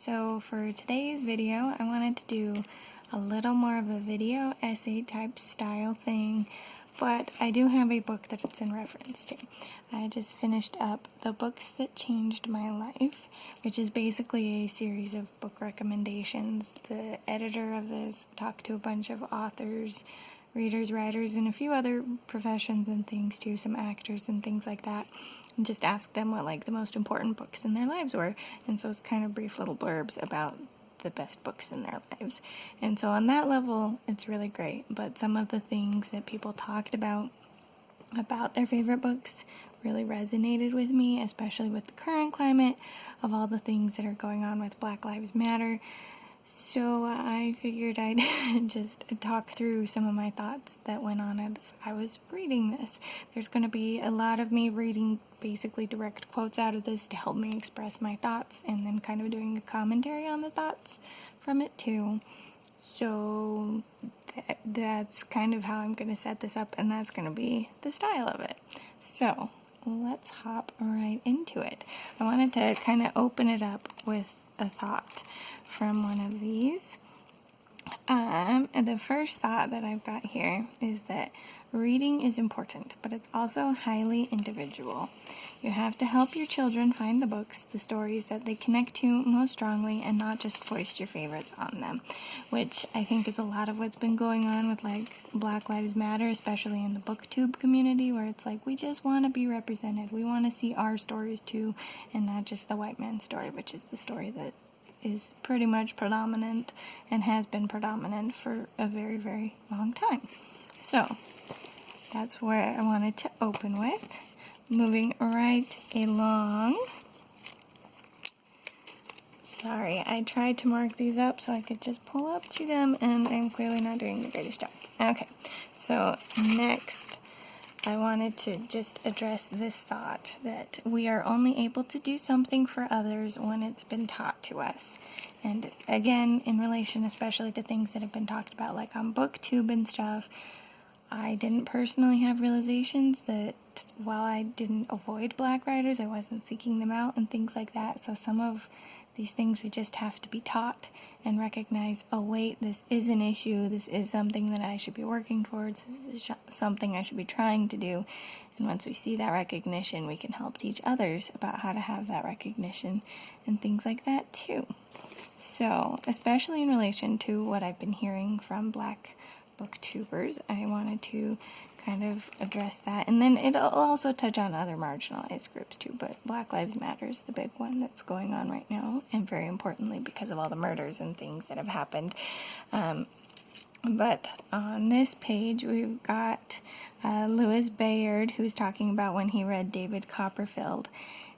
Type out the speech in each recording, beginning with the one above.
So for today's video, I wanted to do a little more of a video essay type style thing, but I do have a book that it's in reference to. I just finished up The Books That Changed My Life, which is basically a series of book recommendations. The editor of this talked to a bunch of authors, readers, writers, and a few other professions and things too, some actors and things like that, and just asked them what like the most important books in their lives were. And so it's kind of brief little blurbs about the best books in their lives. And so on that level, it's really great. But some of the things that people talked about their favorite books really resonated with me, especially with the current climate of all the things that are going on with Black Lives Matter. So I figured I'd just talk through some of my thoughts that went on as I was reading this. There's going to be a lot of me reading basically direct quotes out of this to help me express my thoughts, and then kind of doing a commentary on the thoughts from it too. So that's kind of how I'm going to set this up, and that's going to be the style of it. So let's hop right into it. I wanted to kind of open it up with a thought from one of these. And the first thought that I've got here is that reading is important, but it's also highly individual. You have to help your children find the books, the stories that they connect to most strongly, and not just foist your favorites on them, which I think is a lot of what's been going on with like Black Lives Matter, especially in the booktube community, where it's like we just want to be represented. We want to see our stories too, and not just the white man's story, which is the story that is pretty much predominant and has been predominant for a very, very long time. So that's where I wanted to open with. Moving right along. Sorry, I tried to mark these up so I could just pull up to them, and I'm clearly not doing the greatest job. Okay, so next I wanted to just address this thought that we are only able to do something for others when it's been taught to us. And again, in relation especially to things that have been talked about like on BookTube and stuff, I didn't personally have realizations that while I didn't avoid Black writers, I wasn't seeking them out and things like that. So some of these things we just have to be taught and recognize, oh wait, this is an issue, this is something that I should be working towards, this is something I should be trying to do. And once we see that recognition, we can help teach others about how to have that recognition and things like that too. So, especially in relation to what I've been hearing from Black booktubers, I wanted to kind of address that, and then it'll also touch on other marginalized groups too, but Black Lives Matter is the big one that's going on right now, and very importantly because of all the murders and things that have happened. But on this page we've got Louis Bayard, who's talking about when he read David Copperfield.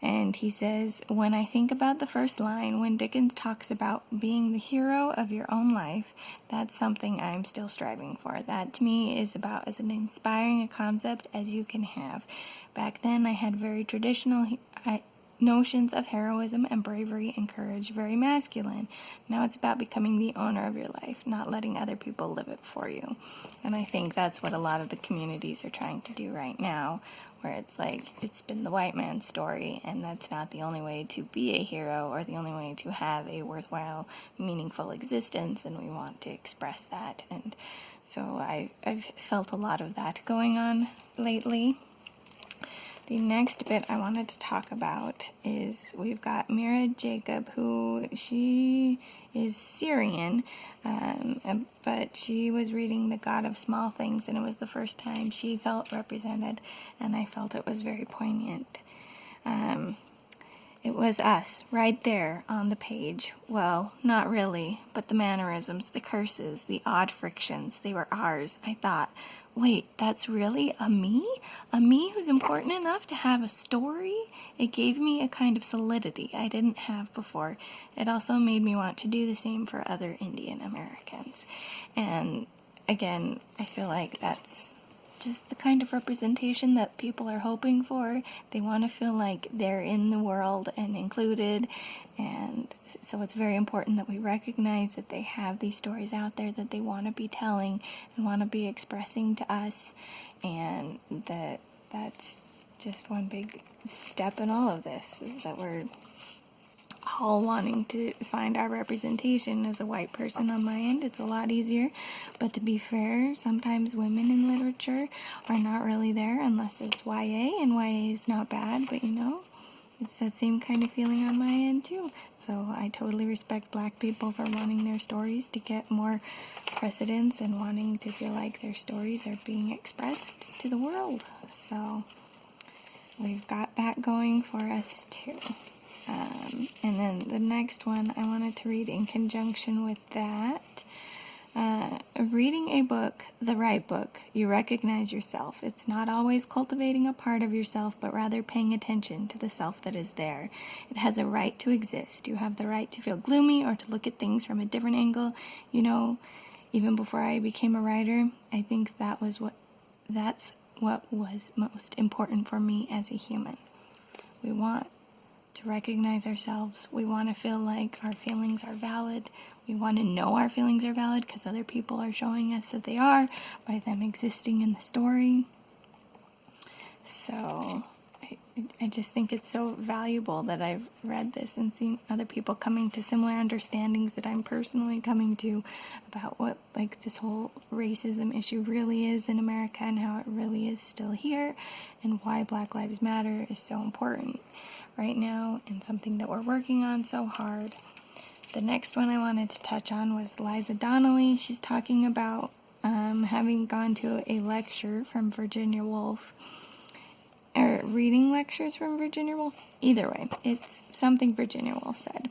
And he says, when I think about the first line, when Dickens talks about being the hero of your own life, that's something I'm still striving for. That to me is about as an inspiring a concept as you can have. Back then I had very traditional notions of heroism and bravery and courage, very masculine. Now it's about becoming the owner of your life, not letting other people live it for you. And I think that's what a lot of the communities are trying to do right now, where it's like it's been the white man's story, and that's not the only way to be a hero or the only way to have a worthwhile, meaningful existence, and we want to express that. And so I've felt a lot of that going on lately. The next bit I wanted to talk about is we've got Mira Jacob, who she is Syrian, but she was reading The God of Small Things, and it was the first time she felt represented, and I felt it was very poignant. It was us, right there on the page. Well, not really, but the mannerisms, the curses, the odd frictions, they were ours. I thought, wait, that's really a me? A me who's important enough to have a story? It gave me a kind of solidity I didn't have before. It also made me want to do the same for other Indian Americans. And again, I feel like that's just the kind of representation that people are hoping for. They want to feel like they're in the world and included, and so it's very important that we recognize that they have these stories out there that they want to be telling and want to be expressing to us, and that's just one big step in all of this, is that we're all wanting to find our representation as a white person on my end. It's a lot easier, but to be fair, sometimes women in literature are not really there unless it's YA, and YA is not bad, but it's that same kind of feeling on my end too. So I totally respect Black people for wanting their stories to get more precedence and wanting to feel like their stories are being expressed to the world. So we've got that going for us too. And then the next one I wanted to read in conjunction with that. Reading a book, the right book, you recognize yourself. It's not always cultivating a part of yourself, but rather paying attention to the self that is there. It has a right to exist. You have the right to feel gloomy or to look at things from a different angle. Even before I became a writer, I think that's what was most important for me as a human. We want to recognize ourselves. We want to feel like our feelings are valid. We want to know our feelings are valid because other people are showing us that they are by them existing in the story. So I just think it's so valuable that I've read this and seen other people coming to similar understandings that I'm personally coming to about what this whole racism issue really is in America and how it really is still here and why Black Lives Matter is so important right now and something that we're working on so hard. The next one I wanted to touch on was Liza Donnelly. She's talking about having gone to a lecture from Virginia Woolf, or reading lectures from Virginia Woolf. Either way, it's something Virginia Woolf said.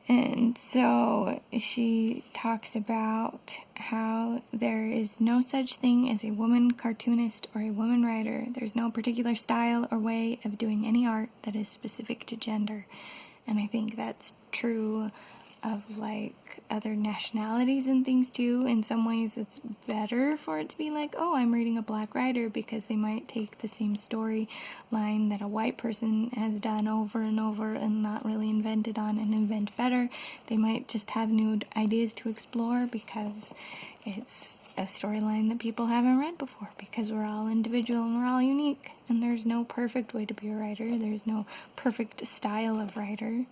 And so she talks about how there is no such thing as a woman cartoonist or a woman writer. There's no particular style or way of doing any art that is specific to gender. And I think that's true of other nationalities and things too. In some ways it's better for it to be I'm reading a Black writer, because they might take the same story line that a white person has done over and over and not really invented on and invent better. They might just have new ideas to explore because it's a storyline that people haven't read before, because we're all individual and we're all unique, and there's no perfect way to be a writer. There's no perfect style of writer.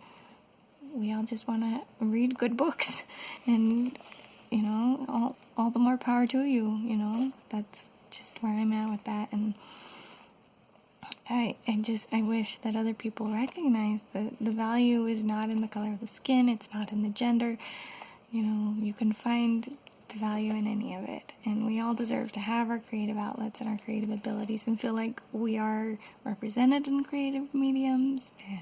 We all just want to read good books, and all the more power to you. That's just where I'm at with that. And I wish that other people recognize that the value is not in the color of the skin, it's not in the gender. You can find the value in any of it, and we all deserve to have our creative outlets and our creative abilities and feel like we are represented in creative mediums. And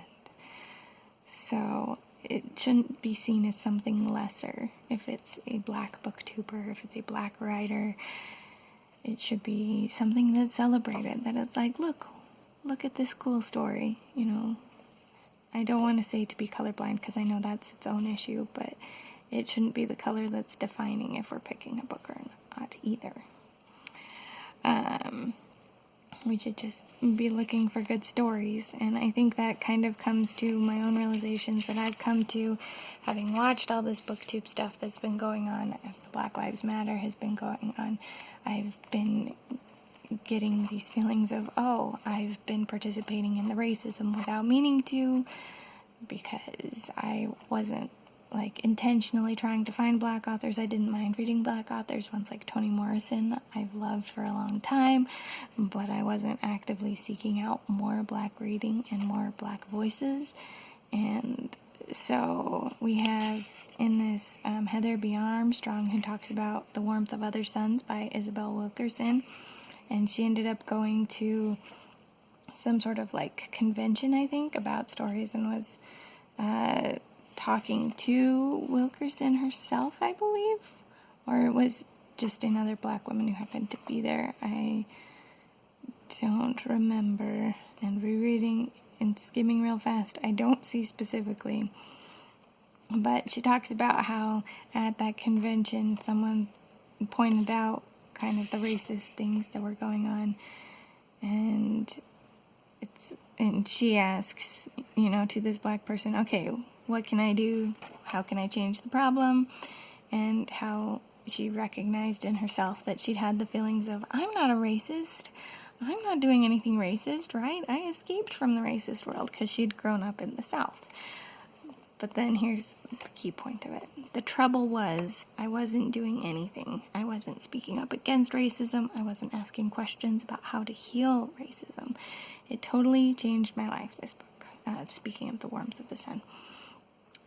so it shouldn't be seen as something lesser. If it's a Black booktuber, if it's a Black writer, it should be something that's celebrated, that it's look at this cool story. I don't want to say to be colorblind, because I know that's its own issue, but it shouldn't be the color that's defining if we're picking a book or not either. We should just be looking for good stories, and I think that kind of comes to my own realizations that I've come to having watched all this booktube stuff that's been going on as the Black Lives Matter has been going on. I've been getting these feelings of, I've been participating in the racism without meaning to, because I wasn't intentionally trying to find Black authors. I didn't mind reading Black authors, ones like Toni Morrison I've loved for a long time, but I wasn't actively seeking out more Black reading and more Black voices. And so we have in this Heather B. Armstrong, who talks about The Warmth of Other Suns by Isabel Wilkerson, and she ended up going to some sort of convention, I think, about stories, and was talking to Wilkerson herself, I believe, or it was just another Black woman who happened to be there. I don't remember, and rereading and skimming real fast, I don't see specifically, but she talks about how at that convention someone pointed out kind of the racist things that were going on, and she asks, to this Black person, okay, what can I do? How can I change the problem? And how she recognized in herself that she'd had the feelings of, I'm not a racist. I'm not doing anything racist, right? I escaped from the racist world because she'd grown up in the South. But then here's the key point of it. The trouble was, I wasn't doing anything. I wasn't speaking up against racism. I wasn't asking questions about how to heal racism. It totally changed my life, this book, Speaking of the Warmth of the Sun.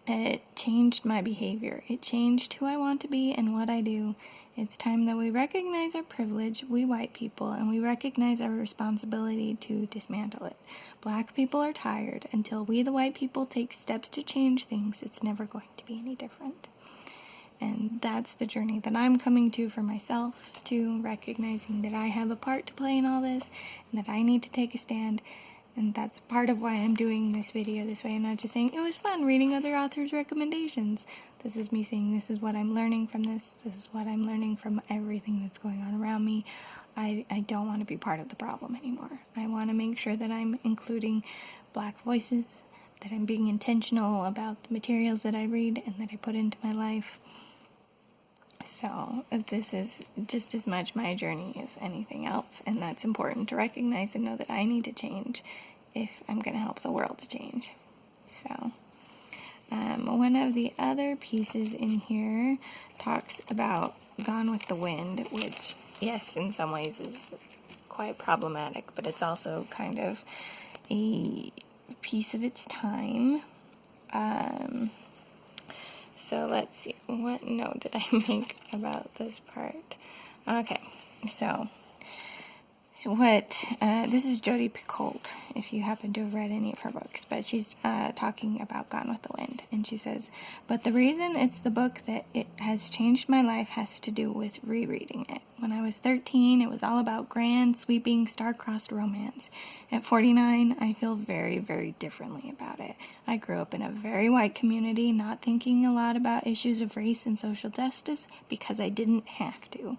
It changed my behavior. It changed who I want to be and what I do. It's time that we recognize our privilege, we white people, and we recognize our responsibility to dismantle it. Black people are tired. Until we, the white people, take steps to change things, it's never going to be any different. And that's the journey that I'm coming to for myself, to recognizing that I have a part to play in all this, and that I need to take a stand. And that's part of why I'm doing this video this way, and not just saying, it was fun reading other authors' recommendations. This is me saying, this is what I'm learning from this. This is what I'm learning from everything that's going on around me. I don't want to be part of the problem anymore. I want to make sure that I'm including Black voices, that I'm being intentional about the materials that I read and that I put into my life. So this is just as much my journey as anything else, and that's important to recognize and know that I need to change if I'm going to help the world to change. So one of the other pieces in here talks about Gone with the Wind, which, yes, in some ways is quite problematic, but it's also kind of a piece of its time. So let's see, what note did I make about this part? Okay, so this is Jodi Picoult, if you happen to have read any of her books, but she's talking about Gone with the Wind, and she says, but the reason it's the book that it has changed my life has to do with rereading it. When I was 13, it was all about grand, sweeping, star-crossed romance. At 49, I feel very, very differently about it. I grew up in a very white community, not thinking a lot about issues of race and social justice because I didn't have to.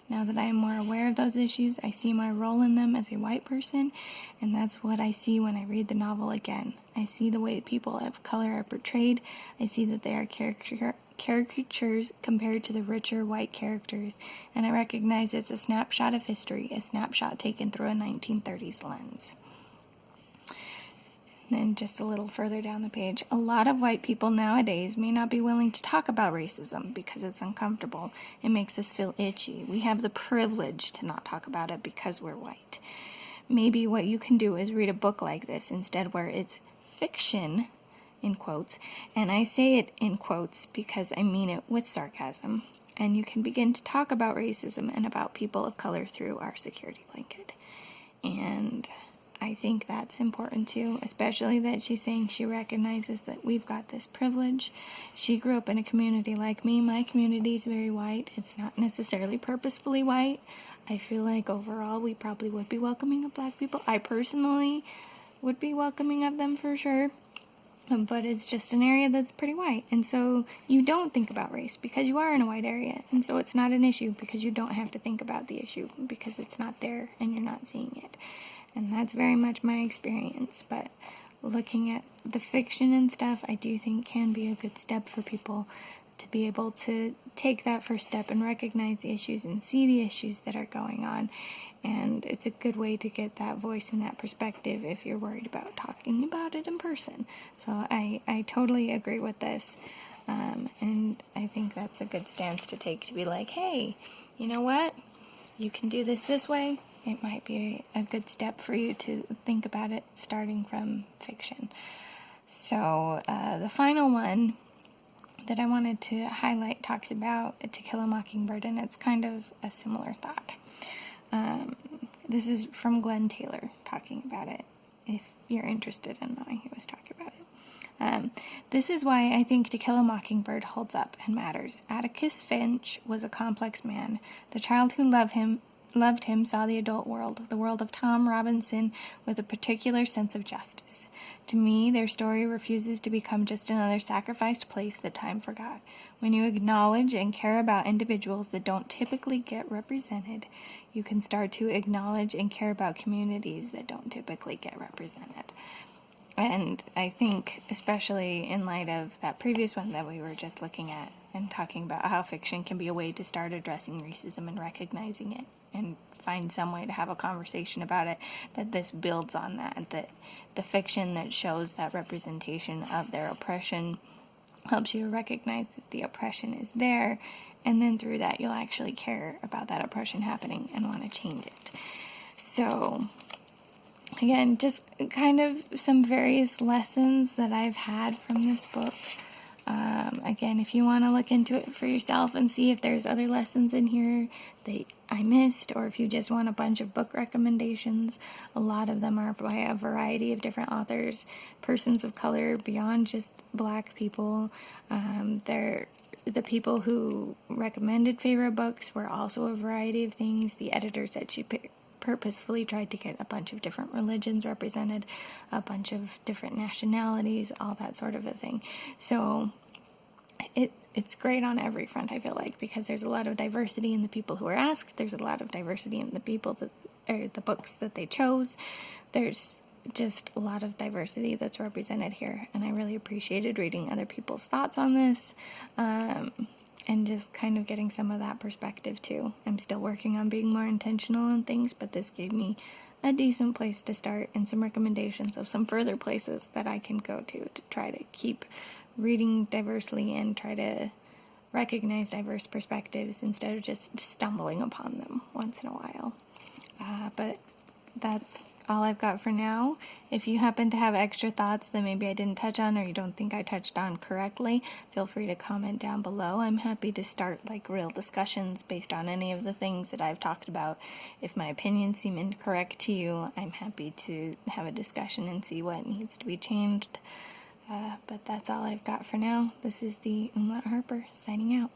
Now that I am more aware of those issues, I see my role in them as a white person, and that's what I see when I read the novel again. I see the way people of color are portrayed. I see that they are caricatures compared to the richer white characters, and I recognize it's a snapshot of history, a snapshot taken through a 1930s lens. And just a little further down the page, a lot of white people nowadays may not be willing to talk about racism because it's uncomfortable. It makes us feel itchy. We have the privilege to not talk about it because we're white. Maybe what you can do is read a book like this instead, where it's fiction, in quotes, and I say it in quotes because I mean it with sarcasm, and you can begin to talk about racism and about people of color through our security blanket. And I think that's important too, especially that she's saying she recognizes that we've got this privilege. She grew up in a community like me. My community is very white. It's not necessarily purposefully white. I feel like overall we probably would be welcoming of Black people. I personally would be welcoming of them for sure. But it's just an area that's pretty white. And so you don't think about race because you are in a white area. And so it's not an issue because you don't have to think about the issue because it's not there and you're not seeing it. And that's very much my experience. But looking at the fiction and stuff, I do think can be a good step for people to be able to take that first step and recognize the issues and see the issues that are going on. And it's a good way to get that voice and that perspective if you're worried about talking about it in person. So I totally agree with this. And I think that's a good stance to take, to be like, hey, you know what? You can do this way. It might be a good step for you to think about it starting from fiction. So the final one that I wanted to highlight talks about To Kill a Mockingbird, and it's kind of a similar thought. This is from Glenn Taylor talking about it, if you're interested in knowing who was talking about it. This is why I think To Kill a Mockingbird holds up and matters. Atticus Finch was a complex man. The child who loved him saw the adult world, the world of Tom Robinson, with a particular sense of justice. To me, their story refuses to become just another sacrificed place that time forgot. When you acknowledge and care about individuals that don't typically get represented, you can start to acknowledge and care about communities that don't typically get represented. And I think, especially in light of that previous one that we were just looking at and talking about how fiction can be a way to start addressing racism and recognizing it and find some way to have a conversation about it, that this builds on that the fiction that shows that representation of their oppression helps you to recognize that the oppression is there, and then through that you'll actually care about that oppression happening and want to change it. So again, just kind of some various lessons that I've had from this book. Again, if you want to look into it for yourself and see if there's other lessons in here that I missed, or if you just want a bunch of book recommendations, a lot of them are by a variety of different authors, persons of color beyond just Black people. The people who recommended favorite books were also a variety of things. The editor said she purposefully tried to get a bunch of different religions represented, a bunch of different nationalities, all that sort of a thing. So it's great on every front, I feel like, because there's a lot of diversity in the people who are asked. There's a lot of diversity in the people or the books that they chose. There's just a lot of diversity that's represented here, and I really appreciated reading other people's thoughts on this, and just kind of getting some of that perspective too. I'm still working on being more intentional on things, but this gave me a decent place to start and some recommendations of some further places that I can go to try to keep reading diversely and try to recognize diverse perspectives instead of just stumbling upon them once in a while. But that's all I've got for now. If you happen to have extra thoughts that maybe I didn't touch on or you don't think I touched on correctly, feel free to comment down below. I'm happy to start real discussions based on any of the things that I've talked about. If my opinions seem incorrect to you, I'm happy to have a discussion and see what needs to be changed. But that's all I've got for now. This is the Umlaut Harper signing out.